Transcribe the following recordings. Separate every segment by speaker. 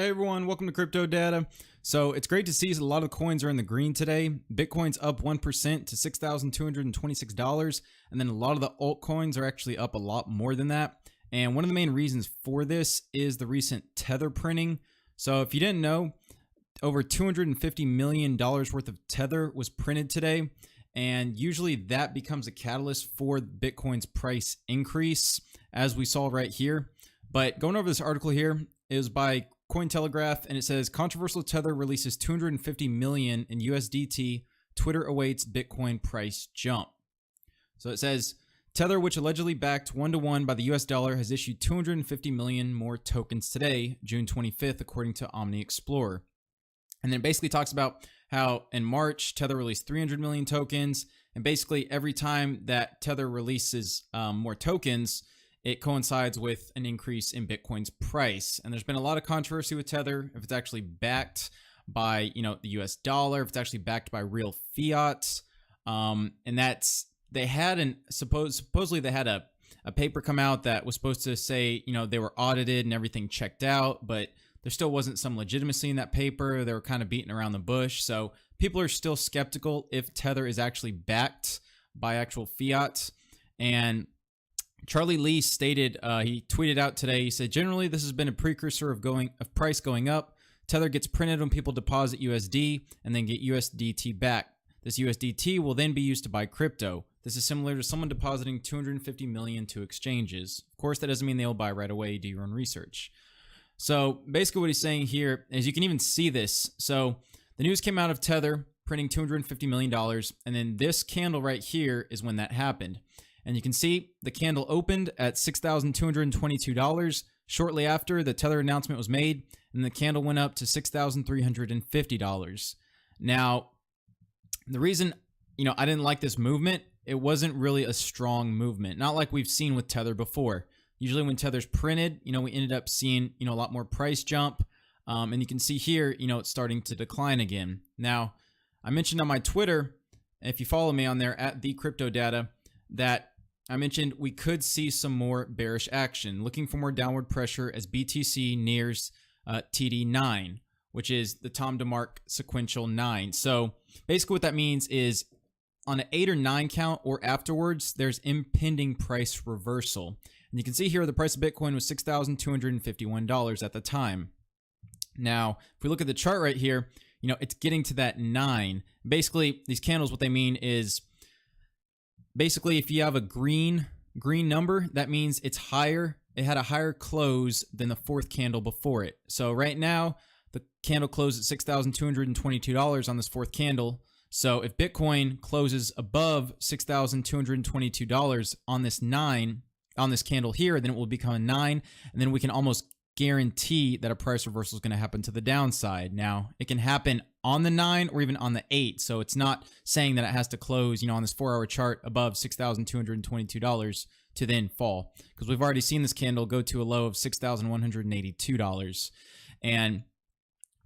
Speaker 1: Hey everyone, welcome to Crypto Data. So it's great to see a lot of coins are in the green today. Bitcoin's up 1% to $6,226, and then a lot of the altcoins are actually up a lot more than that. And one of the main reasons for this is the recent Tether printing. So if you didn't know, over $250 million worth of Tether was printed today, and usually that becomes a catalyst for Bitcoin's price increase, as we saw right here. But going over this article here, it was by Cointelegraph, and it says controversial Tether releases 250 million in USDT. Twitter awaits Bitcoin price jump. So it says Tether, which allegedly backed 1-to-1 by the US dollar, has issued 250 million more tokens today, June 25th, according to Omni Explorer. And then it basically talks about how in March Tether released 300 million tokens, and basically every time that Tether releases more tokens, it coincides with an increase in Bitcoin's price. And there's been a lot of controversy with Tether, if it's actually backed by, the US dollar, if it's actually backed by real fiat. And that's, they had supposedly they had a paper come out that was supposed to say, they were audited and everything checked out, but there still wasn't some legitimacy in that paper. They were kind of beating around the bush. So people are still skeptical if Tether is actually backed by actual fiat. And Charlie Lee stated, he tweeted out today, he said, generally, this has been a precursor of price going up. Tether gets printed when people deposit USD and then get USDT back. This USDT will then be used to buy crypto. This is similar to someone depositing 250 million to exchanges. Of course, that doesn't mean they'll buy right away. Do your own research. So basically what he's saying here is you can even see this. So the news came out of Tether printing $250 million. And then this candle right here is when that happened. And you can see the candle opened at $6,222 shortly after the Tether announcement was made, and the candle went up to $6,350. Now, the reason, I didn't like this movement, it wasn't really a strong movement, not like we've seen with Tether before. Usually when Tether's printed, we ended up seeing, a lot more price jump. And you can see here, it's starting to decline again. Now, I mentioned on my Twitter, if you follow me on there at @TheCryptoData, that I mentioned we could see some more bearish action, looking for more downward pressure as BTC nears TD9, which is the Tom DeMark sequential 9. So basically what that means is on an 8 or 9 count or afterwards, there's impending price reversal. And you can see here the price of Bitcoin was $6,251 at the time. Now, if we look at the chart right here, it's getting to that 9. Basically, these candles, what they mean is, basically, if you have a green number, that means it's higher. It had a higher close than the fourth candle before it. So right now, the candle closed at $6,222 on this fourth candle. So if Bitcoin closes above $6,222 on this candle here, then it will become a 9, and then we can almost guarantee that a price reversal is going to happen to the downside. Now, it can happen on the 9 or even on the 8. So it's not saying that it has to close, on this 4-hour chart above $6,222 to then fall, because we've already seen this candle go to a low of $6,182. And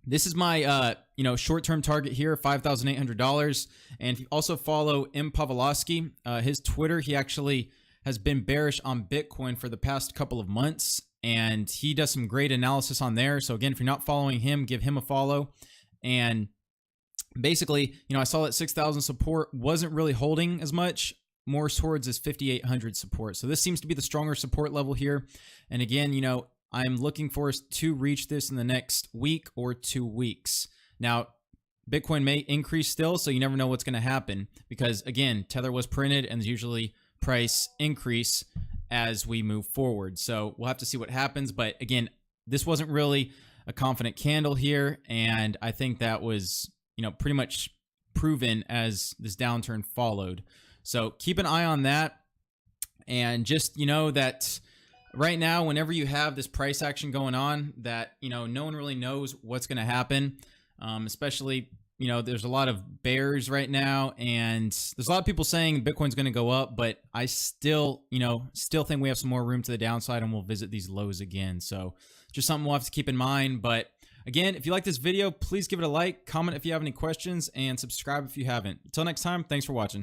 Speaker 1: this is my, short-term target here, $5,800. And if you also follow M. Pavlovsky, his Twitter, he actually has been bearish on Bitcoin for the past couple of months. And he does some great analysis on there. So again, if you're not following him, give him a follow. And basically, I saw that 6,000 support wasn't really holding as much, more towards this 5,800 support. So this seems to be the stronger support level here. And again, I'm looking for us to reach this in the next week or 2 weeks. Now, Bitcoin may increase still, so you never know what's going to happen, because again, Tether was printed and there's usually price increase as we move forward. So we'll have to see what happens. But again, this wasn't really a confident candle here. And I think that was, pretty much proven as this downturn followed. So keep an eye on that. And just, that right now, whenever you have this price action going on, that, no one really knows what's going to happen. Especially, there's a lot of bears right now, and there's a lot of people saying Bitcoin's going to go up, but I still think we have some more room to the downside, and we'll visit these lows again. So just something we'll have to keep in mind. But again, if you like this video, please give it a like, comment if you have any questions, and subscribe if you haven't. Until next time, thanks for watching.